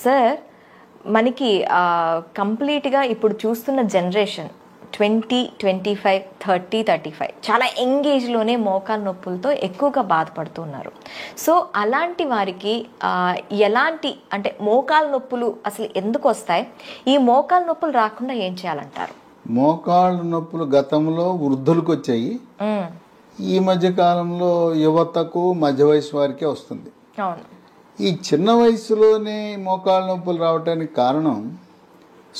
Sir మనకి కంప్లీట్గా ఇప్పుడు చూస్తున్న జనరేషన్ 20, 25, 30, 35 చాలా ఎంగేజ్లోనే మోకాలు నొప్పులతో ఎక్కువగా బాధపడుతున్నారు. సో అలాంటి వారికి ఎలాంటి అంటే మోకాలు నొప్పులు అసలు ఎందుకు వస్తాయి, ఈ మోకాలు నొప్పులు రాకుండా ఏం చేయాలంటారు? మోకాళ్ళు నొప్పులు గతంలో వృద్ధులకు వచ్చాయి, ఈ మధ్య కాలంలో యువతకు మధ్య వయసు వారికే వస్తుంది. అవును. ఈ చిన్న వయసులోనే మోకాళ్ళ నొప్పులు రావడానికి కారణం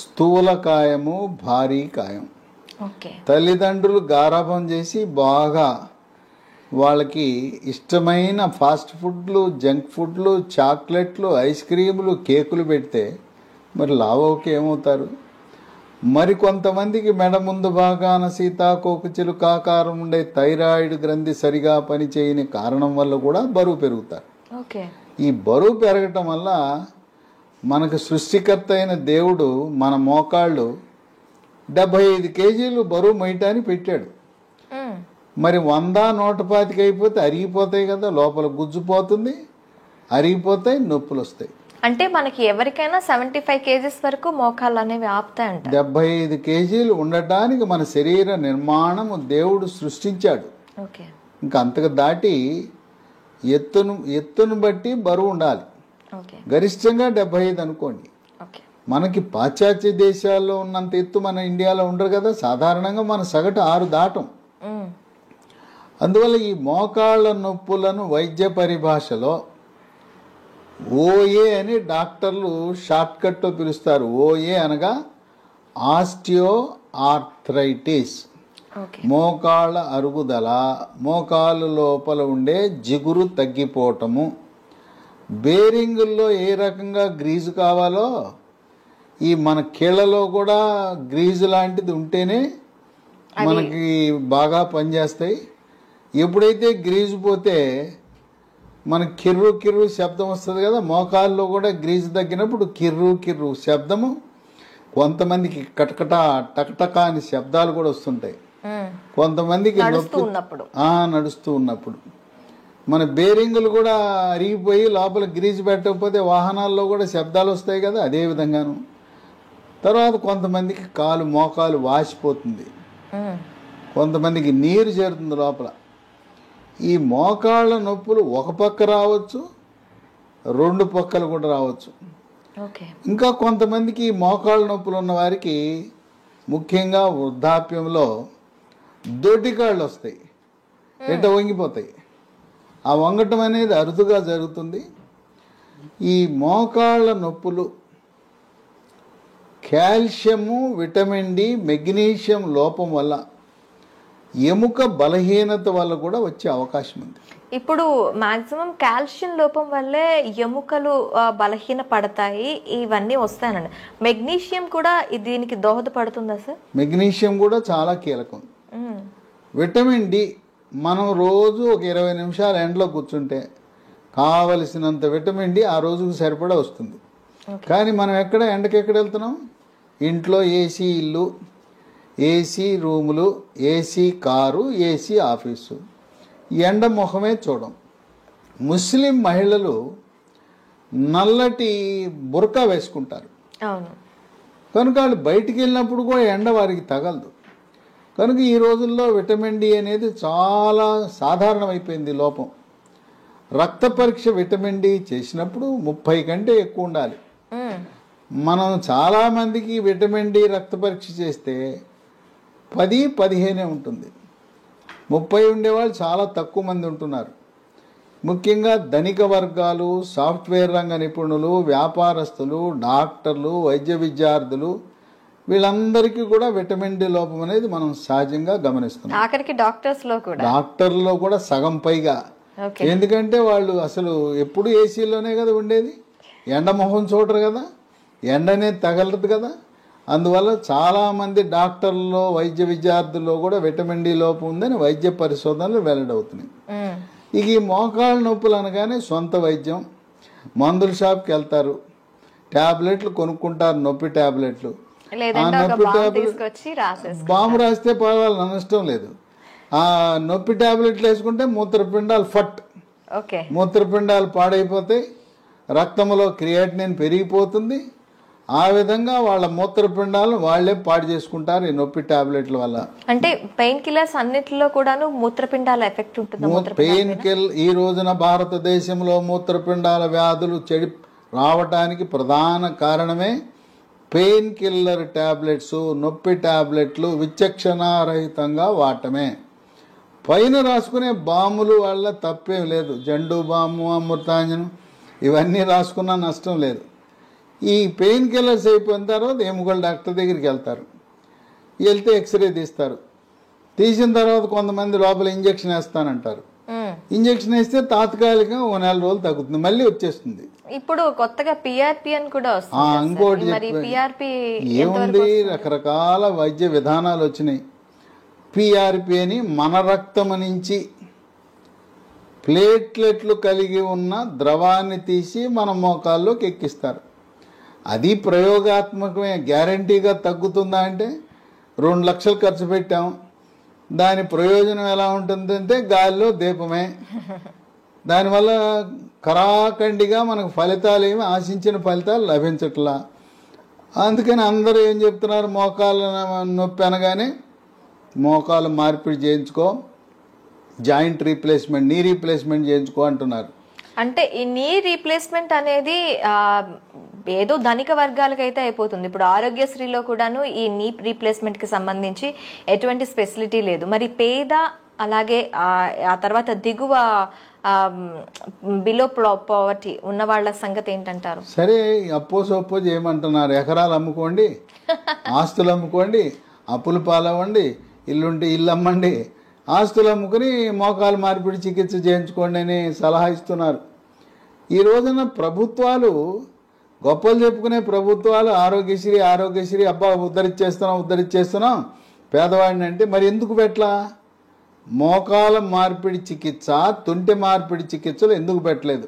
స్థూలకాయము, భారీ కాయం. తల్లిదండ్రులు గారాబం చేసి బాగా వాళ్ళకి ఇష్టమైన ఫాస్ట్ ఫుడ్లు, జంక్ ఫుడ్లు, చాక్లెట్లు, ఐస్ క్రీములు, కేకులు పెడితే మరి లావోకి ఏమవుతారు? మరి కొంతమందికి మెడ ముందు భాగాన సీతాకోకచిలుక ఆకారం ఉండే థైరాయిడ్ గ్రంథి సరిగా పనిచేయని కారణం వల్ల కూడా బరువు పెరుగుతారు. ఈ బరువు పెరగటం వల్ల మనకు సృష్టికర్త అయిన దేవుడు మన మోకాళ్ళు 75 కేజీలు బరువు మొయ్యటానికి పెట్టాడు. మరి 100, 125 అయిపోతే అరిగిపోతాయి కదా, లోపల గుజ్జుపోతుంది, అరిగిపోతాయి, నొప్పులు వస్తాయి. అంటే మనకి ఎవరికైనా 75 కేజీస్ వరకు మోకాళ్ళు అనేవి ఆపుతాయంట. 75 కేజీలు ఉండటానికి మన శరీర నిర్మాణము దేవుడు సృష్టించాడు. ఇంకా అంతకు దాటి ఎత్తును బట్టి బరువు ఉండాలి. గరిష్టంగా 75 అనుకోండి. మనకి పాశ్చాత్య దేశాల్లో ఉన్నంత ఎత్తు మన ఇండియాలో ఉండరు కదా, సాధారణంగా మన సగటు 6 దాటం. అందువల్ల ఈ మోకాళ్ళ నొప్పులను వైద్య పరిభాషలో ఓఏ అని డాక్టర్లు షార్ట్ కట్ తో పిలుస్తారు. ఓఏ అనగా ఆస్టియో ఆర్థరైటిస్, మోకాళ్ళ అరుగుదల, మోకాలు లోపల ఉండే జిగురు తగ్గిపోవటము. బేరింగుల్లో ఏ రకంగా గ్రీజు కావాలో ఈ మన కీళ్ళలో కూడా గ్రీజు లాంటిది ఉంటేనే మనకి బాగా పనిచేస్తాయి. ఎప్పుడైతే గ్రీజు పోతే మనకి కిర్రు కిర్రు శబ్దం వస్తుంది కదా, మోకాల్లో కూడా గ్రీజు తగ్గినప్పుడు కిర్రు కిర్రు శబ్దము, కొంతమందికి కటకట టకటక అని శబ్దాలు కూడా వస్తుంటాయి. కొంతమందికి నడుస్తూ ఉన్నప్పుడు మన బేరింగులు కూడా అరిగిపోయి లోపల గ్రీజు పెట్టకపోతే వాహనాల్లో కూడా శబ్దాలు వస్తాయి కదా, అదే విధంగాను. తర్వాత కొంతమందికి మోకాలు వాసిపోతుంది, కొంతమందికి నీరు చేరుతుంది లోపల. ఈ మోకాళ్ళ నొప్పులు ఒక పక్క రావచ్చు, 2 పక్కలు కూడా రావచ్చు. ఇంకా కొంతమందికి మోకాళ్ళ నొప్పులు ఉన్న వారికి ముఖ్యంగా వృద్ధాప్యంలో దొడ్డికాళ్ళు వస్తాయి, వంగిపోతాయి. ఆ వంగటం అనేది అరుదుగా జరుగుతుంది. ఈ మోకాళ్ళ నొప్పులు కాల్షియము, విటమిన్ డి, మెగ్నీషియం లోపం వల్ల, ఎముక బలహీనత వల్ల కూడా వచ్చే అవకాశం ఉంది. ఇప్పుడు మాక్సిమం కాల్షియం లోపం వల్లే ఎముకలు బలహీన పడతాయి, ఇవన్నీ వస్తాయనండి. మెగ్నీషియం కూడా దీనికి దోహదపడుతుందా సార్? మెగ్నీషియం కూడా చాలా కీలకం. విటమిన్ డి మనం రోజు ఒక 20 నిమిషాలు ఎండలో కూర్చుంటే కావలసినంత విటమిన్ డి ఆ రోజుకు సరిపడా వస్తుంది. కానీ మనం ఎండకి వెళ్తున్నాం? ఇంట్లో ఏసీ ఇల్లు, ఏసీ రూములు, ఏసీ కారు, ఏసీ ఆఫీసు, ఎండ ముఖమే చూడం. ముస్లిం మహిళలు నల్లటి బుర్కా వేసుకుంటారు కనుక వాళ్ళు బయటికి వెళ్ళినప్పుడు కూడా ఎండ వారికి తగలదు. కనుక ఈ రోజుల్లో విటమిన్ డి అనేది చాలా సాధారణమైపోయింది లోపం. రక్త పరీక్ష విటమిన్ డి చేసినప్పుడు 30 కంటే ఎక్కువ ఉండాలి. మనం చాలామందికి విటమిన్ డి రక్త పరీక్ష చేస్తే 10, 15 ఉంటుంది. 30 ఉండేవాళ్ళు చాలా తక్కువ మంది ఉంటున్నారు. ముఖ్యంగా ధనిక వర్గాలు, సాఫ్ట్వేర్ రంగ నిపుణులు, వ్యాపారస్తులు, డాక్టర్లు, వైద్య విద్యార్థులు, వీళ్ళందరికీ కూడా విటమిన్ డి లోపం అనేది మనం సహజంగా గమనిస్తున్నాం. ఆఖరికి డాక్టర్లో కూడా సగం పైగా. ఎందుకంటే వాళ్ళు అసలు ఎప్పుడు ఏసీలోనే కదా ఉండేది, ఎండ మొహం చూడరు కదా, ఎండనే తగలదు కదా. అందువల్ల చాలామంది డాక్టర్లలో, వైద్య విద్యార్థుల్లో కూడా విటమిన్ డి లోపం ఉందని వైద్య పరిశోధనలు వెల్లడవుతున్నాయి. ఇక ఈ మోకాళ్ళ నొప్పులు అనగానే సొంత వైద్యం, మందుల షాప్కి వెళ్తారు, ట్యాబ్లెట్లు కొనుక్కుంటారు, నొప్పి ట్యాబ్లెట్లు. బాంబు రాస్తే పర్వాలేదు, నష్టం లేదు. ఆ నొప్పి ట్యాబ్లెట్లు వేసుకుంటే మూత్రపిండాలు మూత్రపిండాలు పాడైపోతాయి, రక్తంలో క్రియాటినిన్ పెరిగిపోతుంది. ఆ విధంగా వాళ్ళ మూత్రపిండాలను వాళ్లే పాడు చేసుకుంటారు ఈ నొప్పి టాబ్లెట్ల వల్ల. అంటే పెయిన్ కిల్లర్స్ అన్నిటిలో కూడాను మూత్రపిండాల ఎఫెక్ట్ ఉంటుంది. పెయిన్ కిల్ ఈ రోజున భారతదేశంలో మూత్రపిండాల వ్యాధులు రావటానికి ప్రధాన కారణమే పెయిన్ కిల్లర్ టాబ్లెట్స్, నొప్పి టాబ్లెట్లు విచక్షణారహితంగా వాడటమే. పైన రాసుకునే బాములు వల్ల తప్పేం లేదు. జండు బాము, అమృతాంజనం ఇవన్నీ రాసుకున్నా నష్టం లేదు. ఈ పెయిన్ కిల్లర్స్ అయిపోయిన తర్వాత ఎముకల డాక్టర్ దగ్గరికి వెళ్తారు. వెళ్తే ఎక్స్రే తీస్తారు. తీసిన తర్వాత కొంతమంది లోపల ఇంజక్షన్ వేస్తానంటారు. ఇంజక్షన్ వేస్తే తాత్కాలికంగా 1 నెల రోజులు తగ్గుతుంది, మళ్ళీ వచ్చేస్తుంది. ఇప్పుడు కొత్తగా పిఆర్పి అని కూడా ఇంకోటి ఏముంది, రకరకాల వైద్య విధానాలు వచ్చినాయి. పిఆర్పి అని మన రక్తం నుంచి ప్లేట్లెట్లు కలిగి ఉన్న ద్రవాన్ని తీసి మన మోకాల్లోకి ఎక్కిస్తారు. అది ప్రయోగాత్మకమే. గ్యారంటీగా తగ్గుతుందా అంటే 2 లక్షలు ఖర్చు పెట్టాం, దాని ప్రయోజనం ఎలా ఉంటుందంటే గాలిలో దీపమే. దానివల్ల కరాఖండిగా మనకు ఫలితాలు ఏమి ఆశించిన ఫలితాలు లభించట్లా. అందుకని అందరూ ఏం చెప్తున్నారు, మోకాళ్ళ నొప్పి అనగానే మోకాలు మార్పిడి చేయించుకో, జాయింట్ రీప్లేస్మెంట్, నీ రీప్లేస్మెంట్ చేయించుకో అంటున్నారు. అంటే ఈ నీ రీప్లేస్మెంట్ అనేది ఏదో ధనిక వర్గాలకైతే అయిపోతుంది. ఇప్పుడు ఆరోగ్యశ్రీలో కూడాను ఈ నీ రీప్లేస్మెంట్ కి సంబంధించి ఎటువంటి ఫెసిలిటీ లేదు. మరి పేద అలాగే ఆ తర్వాత దిగువ బిలో పావర్టీ ఉన్న వాళ్ళ సంగతి ఏంటంటారు? సరే, అప్పో చేయమంటున్నారు. ఎకరాలు అమ్ముకోండి, ఆస్తులు అమ్ముకోండి, అప్పులు పాలవ్వండి, ఇల్లుంటే ఇల్లు అమ్మండి, ఆస్తులు అమ్ముకుని మోకాలు మార్పిడి చికిత్స చేయించుకోండి అని సలహా ఇస్తున్నారు. ఈ రోజున ప్రభుత్వాలు, గొప్పలు చెప్పుకునే ప్రభుత్వాలు ఆరోగ్యశ్రీ అబ్బా ఉద్ధరించేస్తున్నాం పేదవాడిని అంటే, మరి ఎందుకు పెట్టలా? మోకాల మార్పిడి చికిత్స, తుంటి మార్పిడి చికిత్సలు ఎందుకు పెట్టలేదు?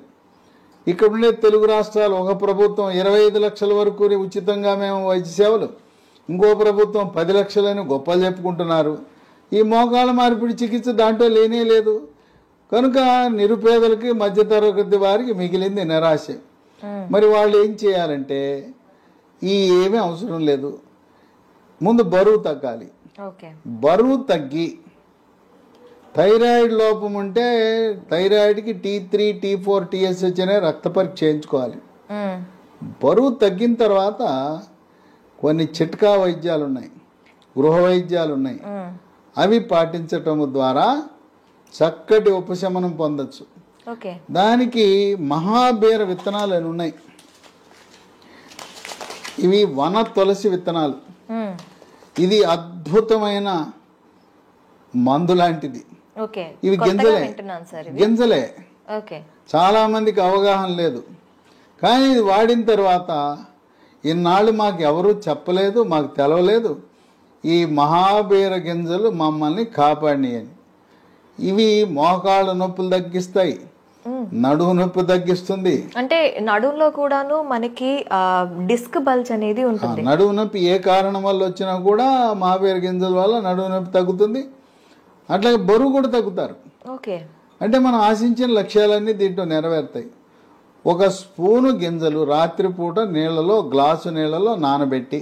ఇక్కడ ఉండే తెలుగు రాష్ట్రాలు, ఒక ప్రభుత్వం 25 లక్షల వరకు ఉచితంగా మేము వైద్య సేవలు, ఇంకో ప్రభుత్వం 10 లక్షలని గొప్పలు చెప్పుకుంటున్నారు. ఈ మోకాల మార్పిడి చికిత్స దాంట్లో లేనే లేదు. కనుక నిరుపేదలకి, మధ్యతరగతి వారికి మిగిలింది నిరాశ. మరి వాళ్ళు ఏం చేయాలంటే, ఏమీ అవసరం లేదు, ముందు బరువు తగ్గాలి. బరువు తగ్గి థైరాయిడ్ లోపం ఉంటే థైరాయిడ్కి T3, T4, TSH అనే రక్త పరీక్ష చేయించుకోవాలి. బరువు తగ్గిన తర్వాత కొన్ని చిట్కా వైద్యాలు ఉన్నాయి, గృహ వైద్యాలు ఉన్నాయి. అవి పాటించటం ద్వారా చక్కటి ఉపశమనం పొందొచ్చు. దానికి మహాబీర విత్తనాలు అని ఉన్నాయి. ఇవి వన తులసి విత్తనాలు. ఇది అద్భుతమైన మందు లాంటిది. ఇవి గింజలే. చాలా మందికి అవగాహన లేదు. కానీ ఇది వాడిన తర్వాత ఇన్నాళ్ళు మాకు ఎవరూ చెప్పలేదు, మాకు తెలవలేదు, ఈ మహాబీర గింజలు మమ్మల్ని కాపాడినాయి అని. ఇవి మోకాళ్ళ నొప్పులు తగ్గిస్తాయి, నడుము నొప్పి తగ్గిస్తుంది. అంటే నడుములో కూడాను మనకి డిస్క్ బల్జ్ అనేది ఉంటుంది. నడుము నొప్పి ఏ కారణం వల్ల వచ్చినా కూడా మహాబీర గింజల వల్ల నడుము నొప్పి తగ్గుతుంది. అట్లాగే బరువు కూడా తగ్గుతారు. అంటే మనం ఆశించిన లక్ష్యాలన్నీ దీంట్లో నెరవేరుతాయి. 1 స్పూను గింజలు రాత్రిపూట గ్లాసు నీళ్లలో నానబెట్టి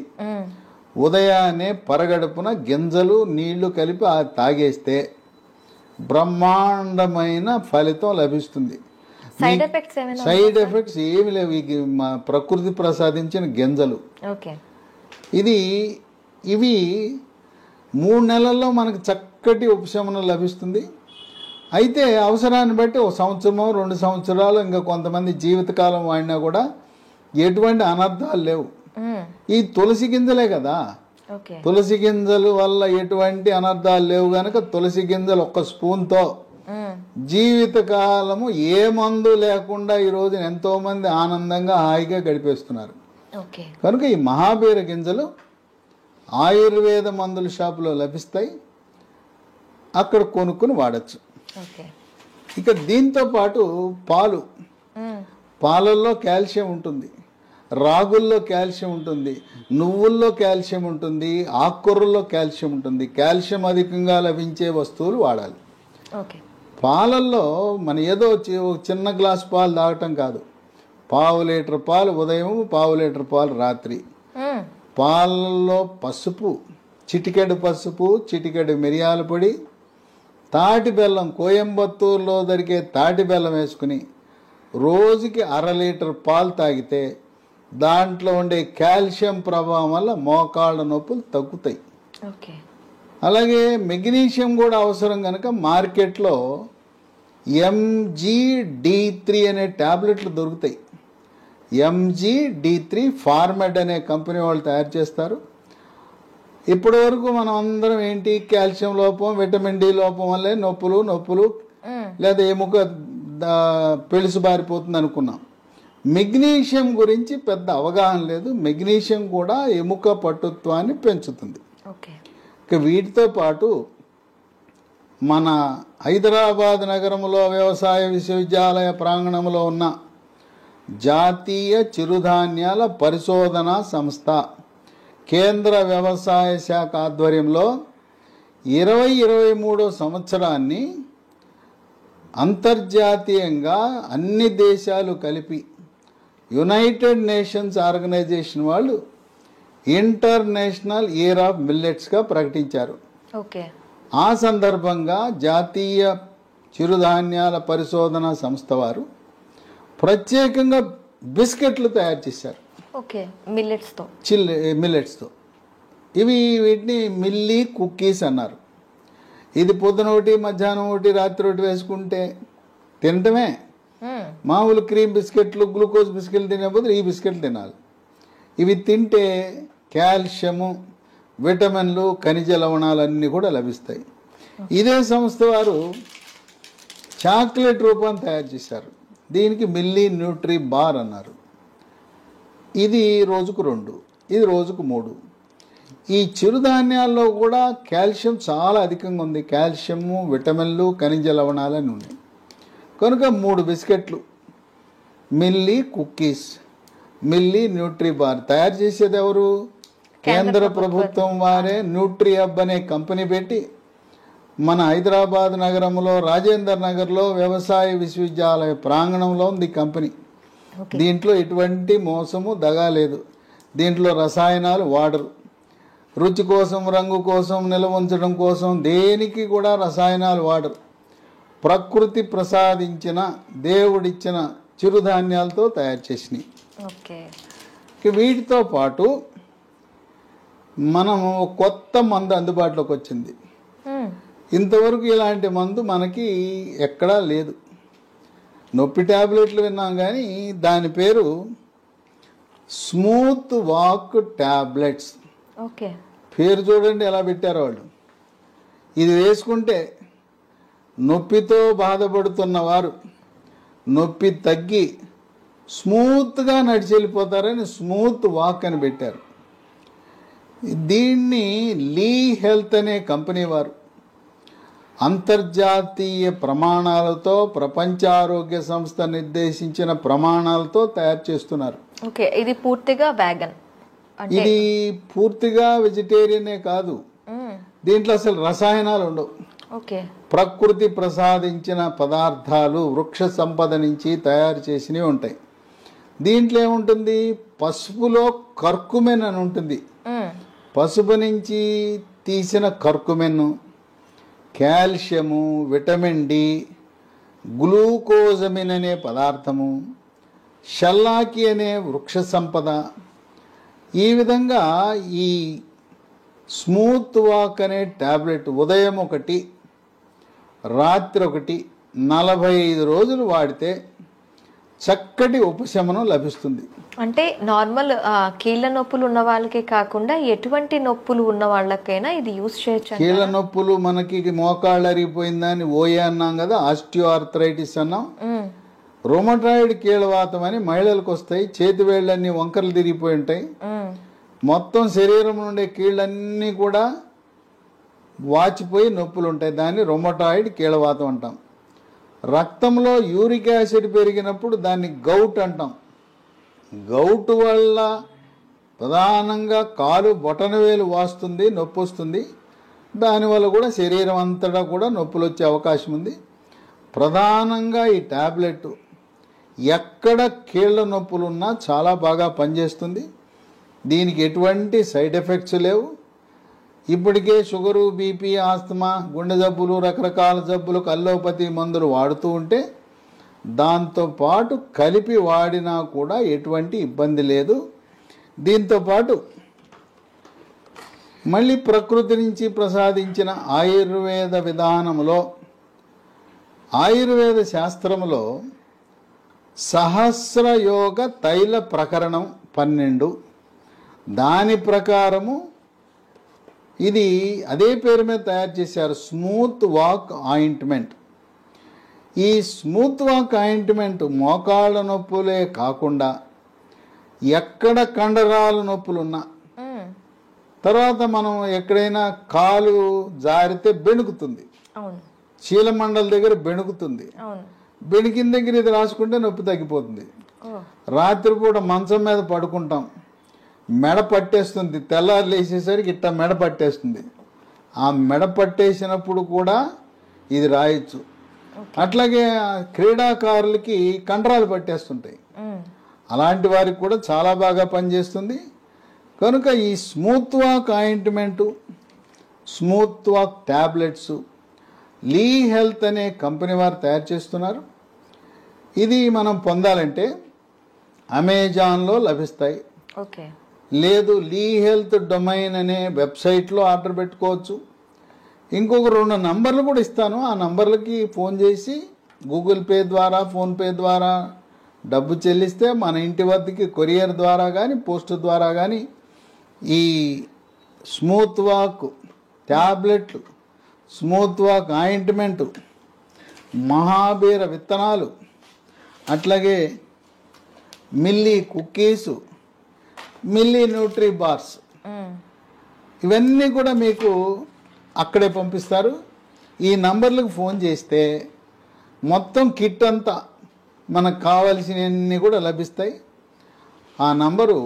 ఉదయాన్నే పరగడుపున గింజలు నీళ్లు కలిపి తాగేస్తే బ్రహ్మాండమైన ఫలితం లభిస్తుంది. సైడ్ ఎఫెక్ట్స్ ఏమి లేవు. ప్రకృతి ప్రసాదించిన గింజలు. ఇవి 3 నెలల్లో మనకు చక్కటి ఉపశమనం లభిస్తుంది. అయితే అవసరాన్ని బట్టి 1 సంవత్సరమో 2 సంవత్సరాలు, ఇంకా కొంతమంది జీవితకాలం వాడినా కూడా ఎటువంటి అనర్థాలు లేవు. ఈ తులసి గింజలే కదా, తులసి గింజల వల్ల ఎటువంటి అనర్థాలు లేవు గనక తులసి గింజలు 1 స్పూన్తో జీవితకాలము ఏ మందు లేకుండా ఈ రోజు ఎంతో మంది ఆనందంగా హాయిగా గడిపేస్తున్నారు. కనుక ఈ మహాబీర గింజలు ఆయుర్వేద మందుల షాపులో లభిస్తాయి, అక్కడ కొనుక్కుని వాడచ్చు. ఇక దీంతో పాటు పాలల్లో కాల్షియం ఉంటుంది, రాగుల్లో కాల్షియం ఉంటుంది, నువ్వుల్లో కాల్షియం ఉంటుంది, ఆకుకూరల్లో కాల్షియం ఉంటుంది. కాల్షియం అధికంగా లభించే వస్తువులు వాడాలి. పాలల్లో మన ఏదో చిన్న గ్లాస్ పాలు తాగటం కాదు, పావు లీటర్ పాలు ఉదయం, పావు లీటర్ పాలు రాత్రి. పాలలో పసుపు, చిటికెడు పసుపు, చిటికెడు మిరియాల పొడి, తాటి బెల్లం, కోయంబత్తూరులో దొరికే తాటి బెల్లం వేసుకుని రోజుకి 1/2 లీటర్ పాలు తాగితే దాంట్లో ఉండే కాల్షియం ప్రభావం వల్ల మోకాళ్ళ నొప్పులు తగ్గుతాయి. అలాగే మెగ్నీషియం కూడా అవసరం కనుక మార్కెట్లో MGD3 అనే ట్యాబ్లెట్లు దొరుకుతాయి. MGD3 ఫార్మెడ్ అనే కంపెనీ వాళ్ళు తయారు చేస్తారు. ఇప్పటి వరకు మనం అందరం ఏంటి, కాల్షియం లోపం, విటమిన్ డి లోపం వల్లే నొప్పులు లేదా ఎముక పెళుసు బారిపోతుంది అనుకున్నాం. మెగ్నీషియం గురించి పెద్ద అవగాహన లేదు. మెగ్నీషియం కూడా ఎముక పటుత్వాన్ని పెంచుతుంది. ఇక వీటితో పాటు మన హైదరాబాద్ నగరంలో వ్యవసాయ విశ్వవిద్యాలయ ప్రాంగణంలో ఉన్న జాతీయ చిరుధాన్యాల పరిశోధనా సంస్థ కేంద్ర వ్యవసాయ శాఖ ఆధ్వర్యంలో 2023 సంవత్సరాన్ని అంతర్జాతీయంగా అన్ని దేశాలు కలిపి యునైటెడ్ నేషన్స్ ఆర్గనైజేషన్ వాళ్ళు ఇంటర్నేషనల్ ఇయర్ ఆఫ్ మిల్లెట్స్గా ప్రకటించారు. ఆ సందర్భంగా జాతీయ చిరుధాన్యాల పరిశోధన సంస్థ వారు ప్రత్యేకంగా బిస్కెట్లు తయారు చేశారు మిల్లెట్స్తో. వీటిని మిల్లీ కుక్కీస్ అన్నారు. ఇది పొద్దున ఒకటి, మధ్యాహ్నం ఒకటి, రాత్రి ఒకటి వేసుకుంటే తినటమే. మామూలు క్రీమ్ బిస్కెట్లు, గ్లూకోజ్ బిస్కెట్లు తినే బదులు ఈ బిస్కెట్లు తినాలి. ఇవి తింటే కాల్షియము, విటమిన్లు, ఖనిజ లవణాలన్నీ కూడా లభిస్తాయి. ఇదే సంస్థ వారు చాక్లెట్ రూపాన్ని తయారు చేశారు. దీనికి మిల్లీ న్యూట్రీ బార్ అన్నారు. ఇది రోజుకు 2, ఇది రోజుకు 3. ఈ చిరుధాన్యాల్లో కూడా కాల్షియం చాలా అధికంగా ఉంది. కాల్షియము, విటమిన్లు, ఖనిజ లవణాలని ఉన్నాయి కనుక 3 బిస్కెట్లు milli cookies, milli Nutri bar తయారు చేసేది ఎవరు? కేంద్ర ప్రభుత్వం వారే న్యూట్రీ హబ్ అనే కంపెనీ పెట్టి మన హైదరాబాద్ నగరంలో రాజేందర్ నగర్లో వ్యవసాయ విశ్వవిద్యాలయ ప్రాంగణంలో ఉంది కంపెనీ. దీంట్లో ఎటువంటి మోసము, దగా లేదు. దీంట్లో రసాయనాలు వాడరు. రుచి కోసం, రంగు కోసం, నిల్వ ఉంచడం కోసం దేనికి కూడా రసాయనాలు వాడరు. ప్రకృతి ప్రసాదించిన, దేవుడిచ్చిన చిరుధాన్యాలతో తయారు చేసినవి. వీటితో పాటు మనము కొత్త మందు అందుబాటులోకి వచ్చింది. ఇంతవరకు ఇలాంటి మందు మనకి ఎక్కడా లేదు. నొప్పి ట్యాబ్లెట్లు విన్నాం కానీ దాని పేరు స్మూత్ వాక్ ట్యాబ్లెట్స్. పేరు చూడండి ఎలా పెట్టారో వాళ్ళు. ఇది వేసుకుంటే నొప్పితో బాధపడుతున్న వారు నొప్పి తగ్గి స్మూత్గా నడిచి వెళ్ళిపోతారని స్మూత్ వాక్ అని పెట్టారు. దీన్ని లీ హెల్త్ అనే కంపెనీ వారు అంతర్జాతీయ ప్రమాణాలతో, ప్రపంచ ఆరోగ్య సంస్థ నిర్దేశించిన ప్రమాణాలతో తయారు చేస్తున్నారు. ఇది పూర్తిగా వేగన్, ఇది పూర్తిగా వెజిటేరియనే కాదు. దీంట్లో అసలు రసాయనాలు ఉండవు. ప్రకృతి ప్రసాదించిన పదార్థాలు, వృక్ష సంపద నుంచి తయారు చేసినవి ఉంటాయి. దీంట్లో ఏముంటుంది? పసుపులో కర్కుమెన్ అని ఉంటుంది. పసుపు నుంచి తీసిన కర్కుమెన్, కాల్షియము, విటమిన్ డి, గ్లూకోజమిన్ అనే పదార్థము, షల్లాకి అనే వృక్ష సంపద. ఈ విధంగా ఈ స్మూత్ వాక్ అనే ట్యాబ్లెట్ ఉదయం 1, రాత్రి 1, 45 రోజులు వాడితే చక్కటి ఉపశమనం లభిస్తుంది. అంటే నార్మల్ కీళ్ళ నొప్పులు ఉన్న వాళ్ళకే కాకుండా ఎటువంటి నొప్పులు ఉన్న వాళ్ళకైనా ఇది యూజ్ చేయొచ్చు. కీళ్ళ నొప్పులు మనకి మోకాళ్ళు అరిగిపోయిందని ఓఏ అన్నాం కదా, ఆస్టియో ఆర్థరైటిస్ అన్నాం. రొమటాయిడ్ కీళ్ళవాతం అని మహిళలకు వస్తాయి. చేతి వేళ్ళన్నీ వంకరలు తిరిగిపోయి ఉంటాయి. మొత్తం శరీరం నుండే కీళ్ళన్నీ కూడా వాచిపోయి నొప్పులు ఉంటాయి. దాన్ని రొమటాయిడ్ కీళ్ళవాతం అంటాం. రక్తంలో యూరిక్ యాసిడ్ పెరిగినప్పుడు దాన్ని గౌట్ అంటాం. గౌట్ వల్ల ప్రధానంగా కాలు బొటనవేలు వాస్తుంది, నొప్పి వస్తుంది. దానివల్ల కూడా శరీరం అంతటా కూడా నొప్పులు వచ్చే అవకాశం ఉంది. ప్రధానంగా ఈ ట్యాబ్లెట్ ఎక్కడ కీళ్ళ నొప్పులున్నా చాలా బాగా పనిచేస్తుంది. దీనికి ఎటువంటి సైడ్ ఎఫెక్ట్స్ లేవు. ఇప్పటికే షుగరు, బీపీ, ఆస్తమా, గుండె జబ్బులు, రకరకాల జబ్బులకు అల్లోపతి మందులు వాడుతూ ఉంటే దాంతోపాటు కలిపి వాడినా కూడా ఎటువంటి ఇబ్బంది లేదు. దీంతోపాటు మళ్ళీ ప్రకృతి నుంచి ప్రసాదించిన ఆయుర్వేద విధానంలో, ఆయుర్వేద శాస్త్రంలో సహస్రయోగ తైల ప్రకరణం 12, దాని ప్రకారము ఇది అదే పేరు మీద తయారు చేశారు, స్మూత్ వాక్ ఆయింట్మెంట్. ఈ స్మూత్ వాక్ ఆయింట్మెంట్ మోకాళ్ళ నొప్పులే కాకుండా ఎక్కడ కండరాల నొప్పులున్నా, తర్వాత మనం ఎక్కడైనా కాలు జారితే బెణుకుతుంది, చీలమండల దగ్గర బెణుకుతుంది, బెణికిన దగ్గర ఇది రాసుకుంటే నొప్పి తగ్గిపోతుంది. రాత్రిపూట మంచం మీద పడుకుంటాం, మెడ పట్టేస్తుంది, తెల్లారు లేచేసరికి ఇట్లా మెడ పట్టేస్తుంది. ఆ మెడ పట్టేసినప్పుడు కూడా ఇది రాయొచ్చు. అట్లాగే క్రీడాకారులకి కండరాలు పట్టేస్తుంటాయి, అలాంటి వారికి కూడా చాలా బాగా పనిచేస్తుంది. కనుక ఈ Smooth Walk ointment, Smooth Walk tablets Lee Health అనే కంపెనీ వారు తయారు చేస్తున్నారు. ఇది మనం పొందాలంటే అమెజాన్లో లభిస్తాయి. లేదు లీ హెల్త్ డొమైన్ అనే వెబ్సైట్లో ఆర్డర్ పెట్టుకోవచ్చు. ఇంకొక 2 నంబర్లు కూడా ఇస్తాను. ఆ నంబర్లకి ఫోన్ చేసి గూగుల్ పే ద్వారా, ఫోన్పే ద్వారా డబ్బు చెల్లిస్తే మన ఇంటి వద్దకి కొరియర్ ద్వారా కానీ, పోస్ట్ ద్వారా కానీ ఈ స్మూత్ వాక్ ట్యాబ్లెట్లు, స్మూత్ వాక్ ఆయింట్మెంటు, మహాబీర విత్తనాలు, అట్లాగే మిల్లీ కుక్కీసు, మిల్లీ న్యూట్రీ బార్స్, ఇవన్నీ కూడా మీకు అక్కడే పంపిస్తారు. ఈ నంబర్లకు ఫోన్ చేస్తే మొత్తం కిట్ అంతా మనకు కావలసినవన్నీ కూడా లభిస్తాయి. ఆ నంబరు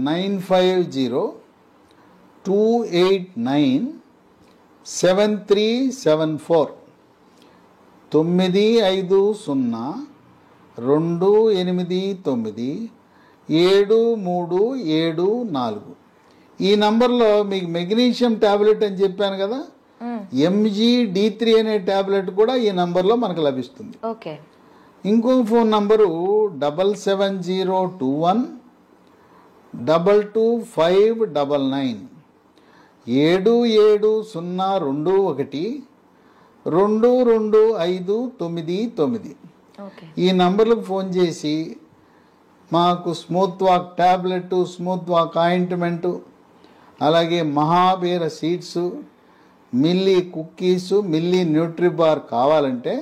9502897374 952897374. ఈ నంబర్లో మీకు మెగ్నీషియం ట్యాబ్లెట్ అని చెప్పాను కదా, MGD3 అనే ట్యాబ్లెట్ కూడా ఈ నంబర్లో మనకు లభిస్తుంది. ఇంకో ఫోన్ నంబరు 7702122599 7702212259. ఈ నంబర్లకు ఫోన్ చేసి మాకు smooth walk tablet, smooth Walk ointment, అలాగే మహాబీర సీడ్స్, మిల్లీ కుక్కీసు, మిల్లీ న్యూట్రీబార్ కావాలంటే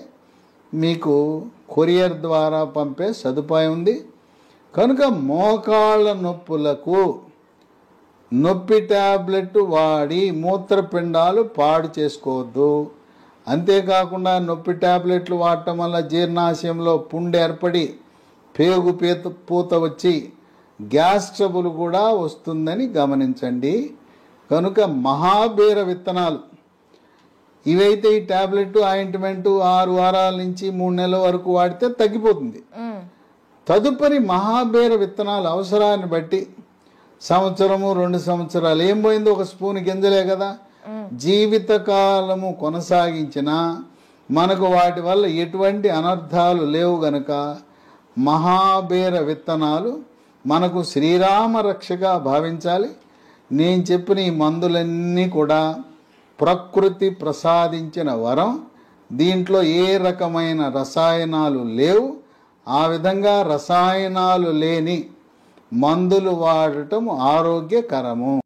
మీకు కొరియర్ ద్వారా పంపే సదుపాయం ఉంది. కనుక మోకాళ్ళ నొప్పులకు నొప్పి ట్యాబ్లెట్ వాడి మూత్రపిండాలు పాడు చేసుకోవద్దు. అంతేకాకుండా నొప్పి ట్యాబ్లెట్లు వాడటం వల్ల జీర్ణాశయంలో పుండు ఏర్పడి పేగు పూత వచ్చి గ్యాస్ ట్రబుల్ కూడా వస్తుందని గమనించండి. కనుక మహాబీర విత్తనాలు ఇవైతే ఈ ట్యాబ్లెట్ ఆయింట్మెంటు 6 వారాల నుంచి 3 నెలల వరకు వాడితే తగ్గిపోతుంది. తదుపరి మహాబీర విత్తనాలు అవసరాన్ని బట్టి సంవత్సరము 2 సంవత్సరాలు ఏం పోయింది, ఒక స్పూన్ గింజలే కదా, జీవితకాలము కొనసాగించినా మనకు వాటి వల్ల ఎటువంటి అనర్థాలు లేవు గనక మహాబీర విత్తనాలు మనకు శ్రీరామ రక్షగా భావించాలి. నేను చెప్పిన ఈ మందులన్నీ కూడా ప్రకృతి ప్రసాదించిన వరం. దీంట్లో ఏ రకమైన రసాయనాలు లేవు. ఆ విధంగా రసాయనాలు లేని మందులు వాడటం ఆరోగ్యకరము.